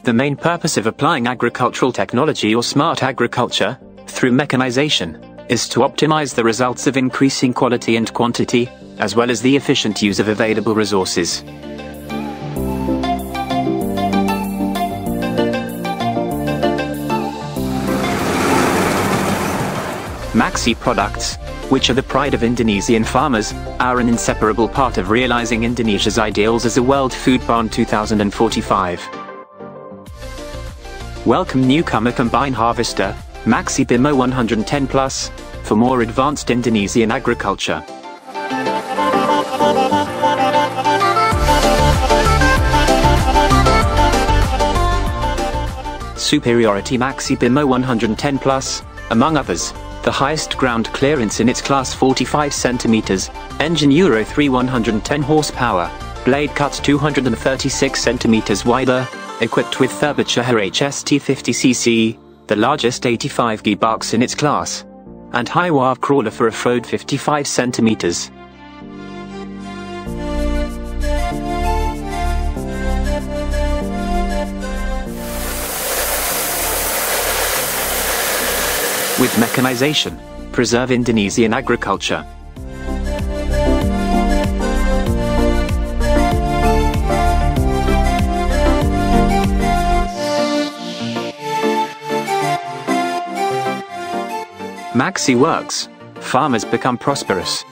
The main purpose of applying agricultural technology or smart agriculture, through mechanization, is to optimize the results of increasing quality and quantity, as well as the efficient use of available resources. MAXXI products, which are the pride of Indonesian farmers, are an inseparable part of realizing Indonesia's ideals as a world food barn 2045. Welcome newcomer combine harvester, MAXXI BIMO 110 Plus, for more advanced Indonesian agriculture. Superiority MAXXI BIMO 110 Plus, among others, the highest ground clearance in its class 45 cm, engine Euro 3 110 horsepower, blade cut 236 cm wider, equipped with Turbocharger HST50cc, the largest 85 Gearbox in its class, and Highwave crawler for off-road 55 cm. With mechanization, preserve Indonesian agriculture. MAXXI works. Farmers become prosperous.